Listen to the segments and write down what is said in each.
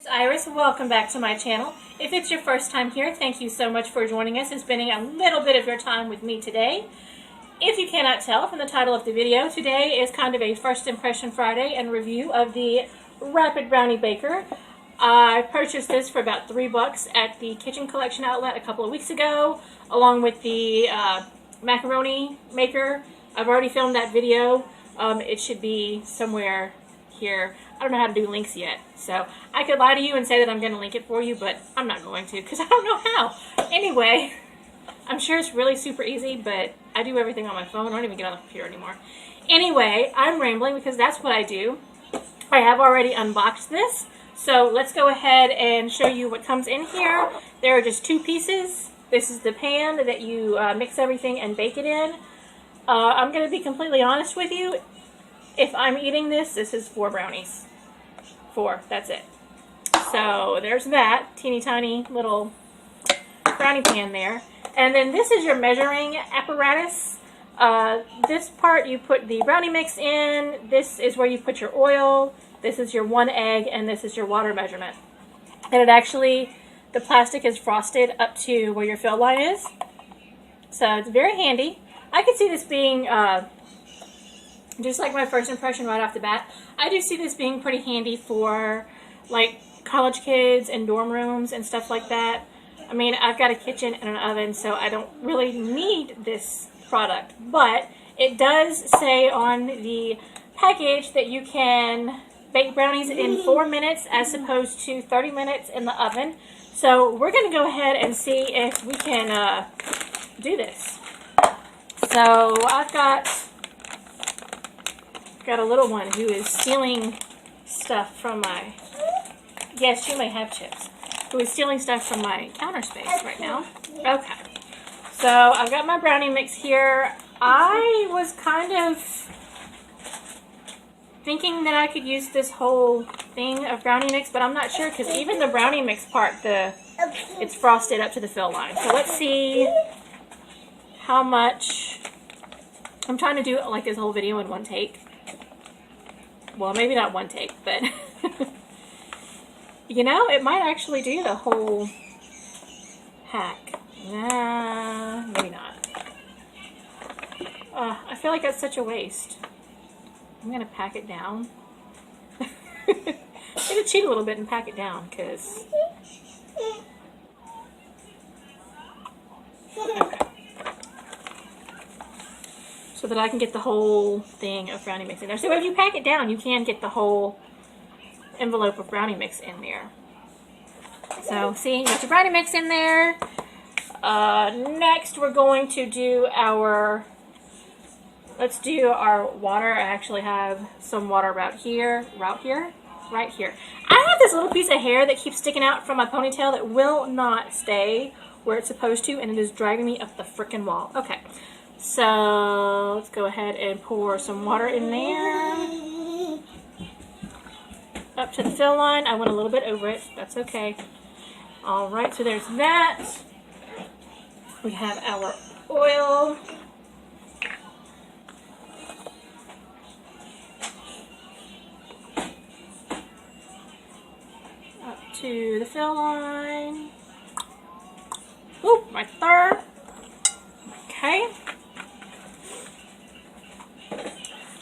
Iris, welcome back to my channel. If it's your first time here, thank you so much for joining us and spending a little bit of your time with me today. If you cannot tell from the title of the video, today is kind of a first impression Friday and review of the Rpaid Brownie Baker. I purchased this for about $3 at the Kitchen Collection outlet a couple of weeks ago, along with the macaroni maker. I've already filmed that video. It should be somewhere here. I don't know how to do links yet, so I could lie to you and say that I'm going to link it for you, but I'm not going to because I don't know how. Anyway, I'm sure it's really super easy, but I do everything on my phone. I don't even get on the computer anymore. Anyway, I'm rambling because that's what I do. I have already unboxed this, so let's go ahead and show you what comes in here. There are just two pieces. This is the pan that you mix everything and bake it in. I'm going to be completely honest with you. If I'm eating this, this is 4 brownies. 4, that's it. So there's that teeny tiny little brownie pan there. And then this is your measuring apparatus. This part you put the brownie mix in. This is where you put your oil. This is your 1 egg, and this is your water measurement. And it actually, the plastic is frosted up to where your fill line is. So it's very handy. I could see this being, just like my first impression right off the bat, I do see this being pretty handy for like college kids and dorm rooms and stuff like that. I mean, I've got a kitchen and an oven, so I don't really need this product. But it does say on the package that you can bake brownies in 4 minutes as opposed to 30 minutes in the oven. So we're going to go ahead and see if we can do this. So I've got a little one who is stealing stuff from my, yes, you may have chips, who is stealing stuff from my counter space right now. Okay, so I've got my brownie mix here. I was kind of thinking that I could use this whole thing of brownie mix, but I'm not sure because even the brownie mix part, it's frosted up to the fill line. So let's see how much. I'm trying to do like this whole video in one take. Well, maybe not one take, but you know, it might actually do the whole hack. Nah, maybe not. I feel like that's such a waste. I'm going to pack it down. I'm going to cheat a little bit and pack it down, because... Okay. So that I can get the whole thing of brownie mix in there. So if you pack it down, you can get the whole envelope of brownie mix in there. So see, you got your brownie mix in there. Next we're going to do our, let's do our water. I actually have some water right here. I have this little piece of hair that keeps sticking out from my ponytail that will not stay where it's supposed to, and it is driving me up the frickin' wall. Okay. So let's go ahead and pour some water in there. Up to the fill line. I went a little bit over it. That's okay. Alright, so there's that. We have our oil. Up to the fill line. Ooh, right there. Okay.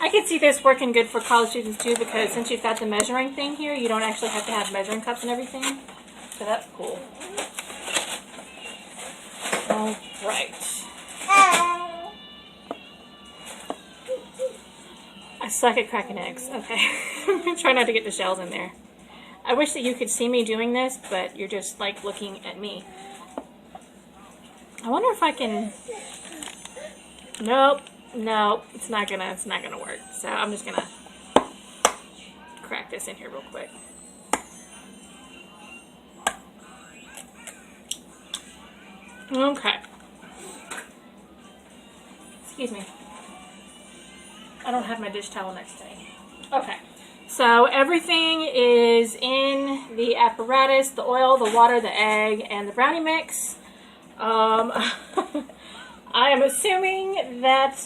I could see this working good for college students too, because since you've got the measuring thing here, you don't actually have to have measuring cups and everything. So that's cool. Alright. I suck at cracking eggs. Okay. I'm going to try not to get the shells in there. I wish that you could see me doing this, but you're just like looking at me. I wonder if I can... Nope. No, it's not gonna work. So I'm just gonna crack this in here real quick. Okay. Excuse me. I don't have my dish towel next to me. Okay. So everything is in the apparatus, the oil, the water, the egg, and the brownie mix. I am assuming that,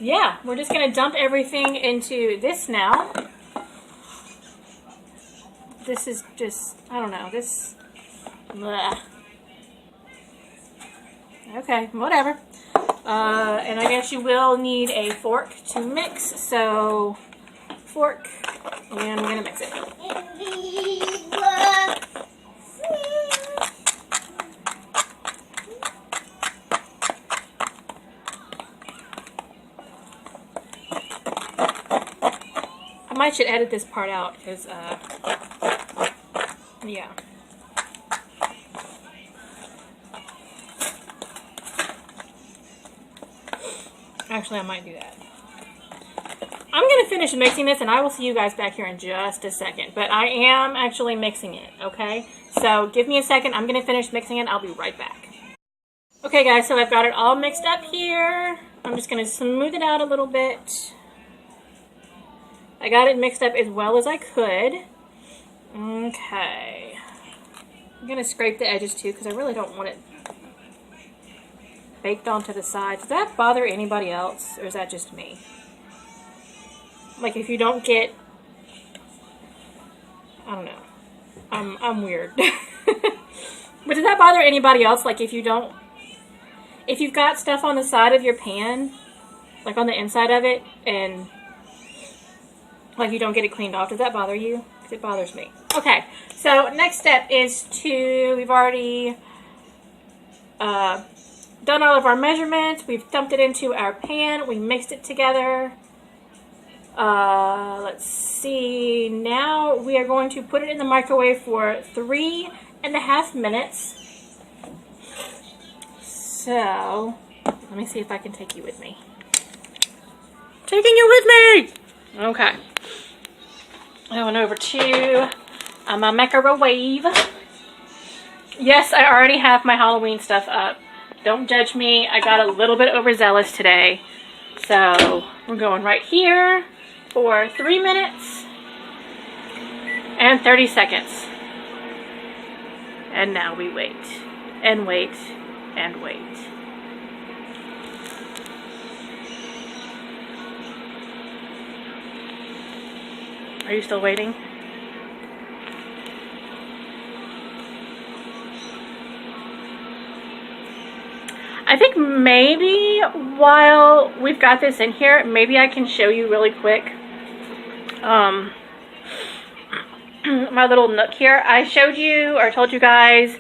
yeah, we're just going to dump everything into this now. this is just, I don't know, this, bleh. Okay, whatever. And I guess you will need a fork to mix, so fork, and I'm gonna mix it. I might should edit this part out because, yeah. Actually, I might do that. I'm going to finish mixing this, and I will see you guys back here in just a second. But I am actually mixing it, okay? So give me a second. I'm going to finish mixing it. I'll be right back. Okay, guys, so I've got it all mixed up here. I'm just going to smooth it out a little bit. I got it mixed up as well as I could. Okay. I'm going to scrape the edges, too, because I really don't want it baked onto the side. Does that bother anybody else, or is that just me? Like, if you don't get, I don't know. I'm weird. But does that bother anybody else? Like, if you've got stuff on the side of your pan, like on the inside of it, and like you don't get it cleaned off, does that bother you? Because it bothers me. Okay, so next step is we've already done all of our measurements. We've dumped it into our pan. We mixed it together. Let's see. Now we are going to put it in the microwave for 3.5 minutes. So, let me see if I can take you with me. Taking you with me! Okay. I went over to my microwave. Yes, I already have my Halloween stuff up. Don't judge me. I got a little bit overzealous today. So, we're going right here for 3 minutes and 30 seconds. And now we wait and wait and wait. Are you still waiting? I think maybe while we've got this in here, maybe I can show you really quick my little nook here. I showed you, or told you guys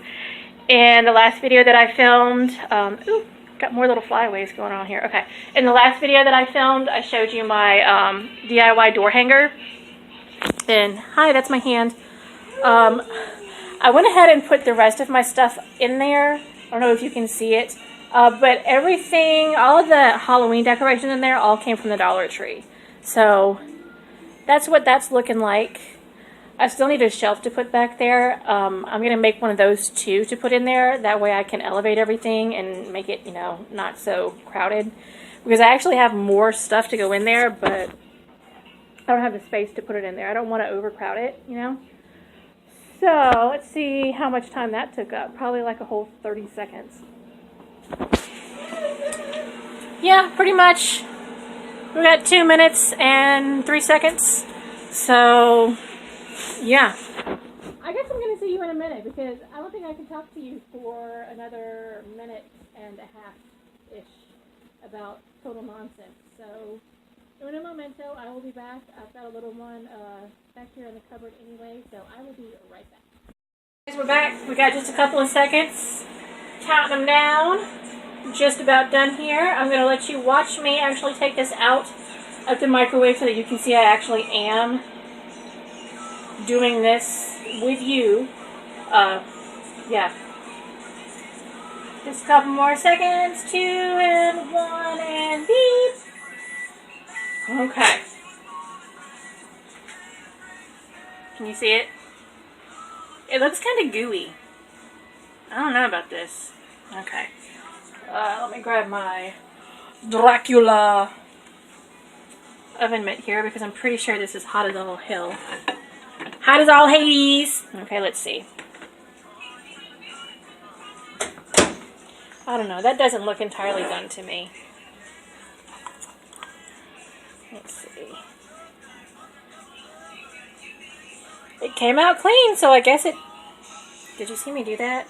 in the last video that I filmed, ooh, got more little flyaways going on here. Okay, in the last video that I filmed, I showed you my DIY door hanger. And hi, that's my hand. I went ahead and put the rest of my stuff in there. I don't know if you can see it. But everything, all of the Halloween decorations in there all came from the Dollar Tree. So that's what that's looking like. I still need a shelf to put back there. I'm going to make one of those too to put in there. That way I can elevate everything and make it, you know, not so crowded. Because I actually have more stuff to go in there, but I don't have the space to put it in there. I don't want to overcrowd it, you know. So let's see how much time that took up. Probably like a whole 30 seconds. Yeah, pretty much. We got 2 minutes and 3 seconds. So, yeah. I guess I'm going to see you in a minute because I don't think I can talk to you for another minute and a half-ish about total nonsense. So, in a momento, I will be back. I've got a little one back here in the cupboard anyway, so I will be right back. Guys, we're back. We got just a couple of seconds. Counting them down. Just about done here. I'm going to let you watch me actually take this out of the microwave so that you can see I actually am doing this with you. Yeah. Just a couple more seconds. 2 and 1 and beep. Okay. Can you see it? It looks kind of gooey. I don't know about this. Okay. Let me grab my Dracula oven mitt here because I'm pretty sure this is hot as all hell. Hot as all Hades! Okay, let's see. I don't know. That doesn't look entirely done to me. Let's see. It came out clean, so I guess it... Did you see me do that?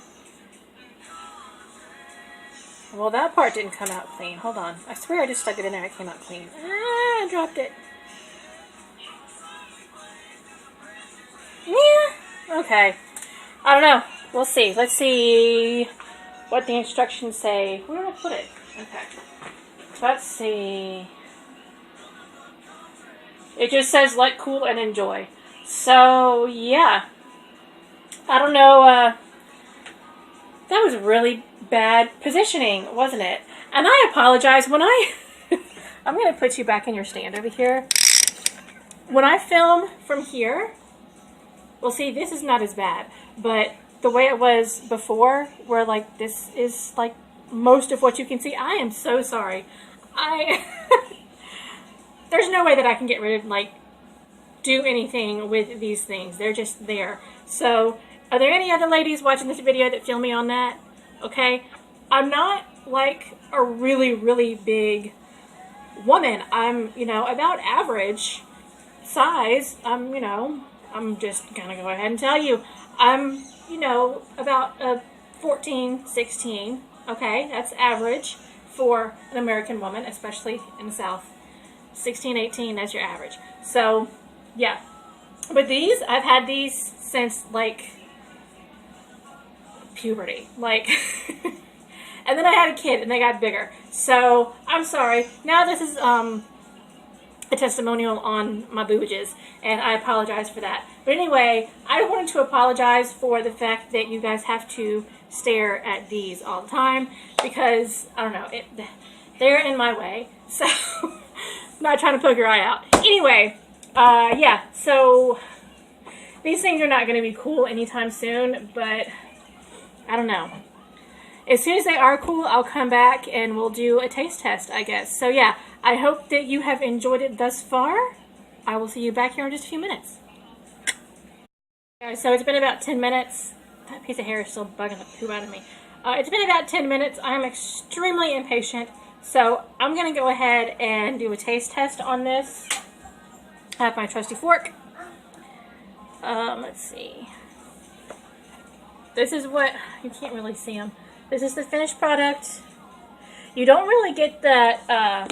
Well, that part didn't come out clean. Hold on. I swear I just stuck it in there and it came out clean. Ah, I dropped it. Yeah. Okay. I don't know. We'll see. Let's see what the instructions say. Where did I put it? Okay. Let's see. It just says let cool and enjoy. So, yeah. I don't know. That was really bad positioning, wasn't it? And I apologize. When I'm going to put you back in your stand over here. When I film from here, well, see, this is not as bad. But the way it was before, where, like, this is, like, most of what you can see, I am so sorry. There's no way that I can get rid of, like, do anything with these things. They're just there. So, are there any other ladies watching this video that feel me on that? Okay? I'm not, like, a really, really big woman. I'm, you know, about average size. I'm, you know, I'm just gonna go ahead and tell you. I'm, you know, about 14, 16. Okay? That's average for an American woman, especially in the South. 16, 18, that's your average. So, yeah. But these, I've had these since, like, puberty. Like, and then I had a kid and they got bigger. So, I'm sorry. Now this is, a testimonial on my boobages, and I apologize for that. But anyway, I wanted to apologize for the fact that you guys have to stare at these all the time, because, I don't know, they're in my way. So, not trying to poke your eye out. Anyway, yeah, so these things are not going to be cool anytime soon, but I don't know. As soon as they are cool, I'll come back and we'll do a taste test, I guess. So yeah, I hope that you have enjoyed it thus far. I will see you back here in just a few minutes. Guys, so it's been about 10 minutes. That piece of hair is still bugging the poop out of me. It's been about 10 minutes. I'm extremely impatient. So I'm going to go ahead and do a taste test on this. I have my trusty fork. Let's see. This is what, you can't really see them. This is the finished product. You don't really get that,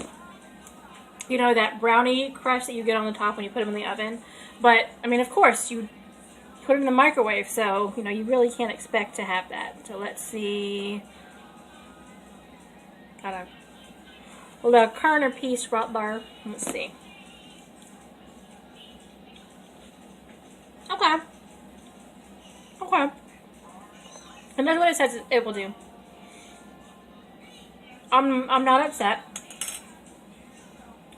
you know, that brownie crush that you get on the top when you put them in the oven. But, I mean, of course, you put them in the microwave, so, you know, you really can't expect to have that. So let's see. Got a little Kerner piece right there. Let's see. Okay. Okay. And that's what it says it will do. I'm not upset.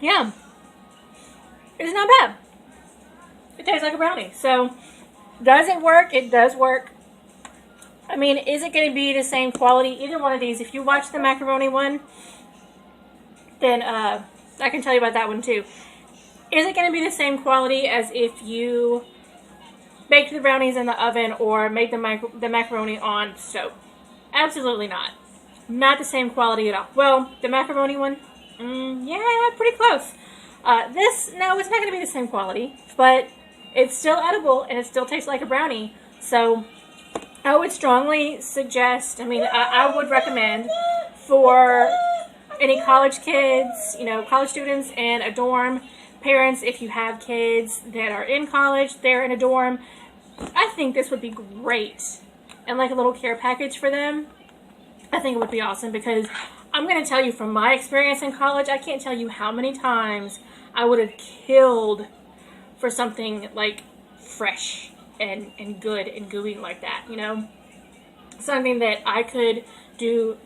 Yeah. It's not bad. It tastes like a brownie. So, does it work? It does work. I mean, is it going to be the same quality? Either one of these. If you watch the macaroni one, then I can tell you about that one too. Is it going to be the same quality as if you baked the brownies in the oven or made the macaroni on stove? Absolutely not. Not the same quality at all. Well, the macaroni one, yeah, pretty close. This, no, it's not going to be the same quality, but it's still edible and it still tastes like a brownie. So I would strongly suggest, I mean, I would recommend for any college kids, you know, college students in a dorm, parents, if you have kids that are in college, they're in a dorm, I think this would be great. And like a little care package for them, I think it would be awesome, because I'm going to tell you from my experience in college, I can't tell you how many times I would have killed for something like fresh and good and gooey like that, you know? Something that I could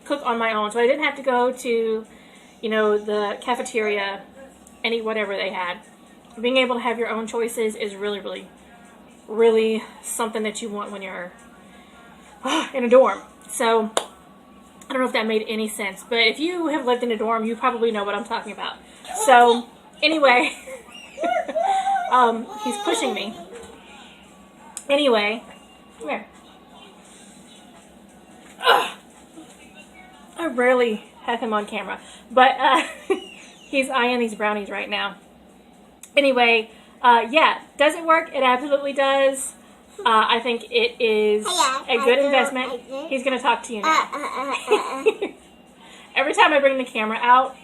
cook on my own, so I didn't have to go to, you know, the cafeteria and eat whatever they had. Being able to have your own choices is really, really, really something that you want when you're in a dorm. So, I don't know if that made any sense, but if you have lived in a dorm, you probably know what I'm talking about. So, anyway, he's pushing me. Anyway, come here. I rarely have him on camera, but he's eyeing these brownies right now. Anyway, Yeah, does it work? It absolutely does. I think it is a good investment. He's going to talk to you now. Every time I bring the camera out,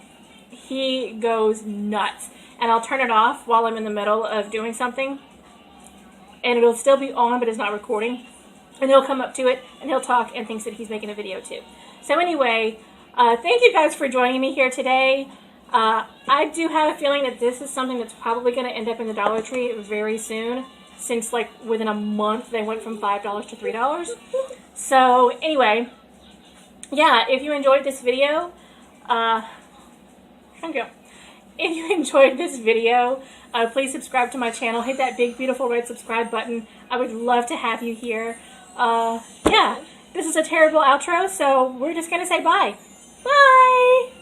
he goes nuts. And I'll turn it off while I'm in the middle of doing something. And it'll still be on, but it's not recording. And he'll come up to it, and he'll talk and thinks that he's making a video too. So anyway, thank you guys for joining me here today. I do have a feeling that this is something that's probably going to end up in the Dollar Tree very soon, since like within a month they went from $5 to $3. So anyway, yeah, if you enjoyed this video, thank you. If you enjoyed this video, please subscribe to my channel. Hit that big, beautiful red subscribe button. I would love to have you here. Yeah, this is a terrible outro, so we're just going to say bye. Bye!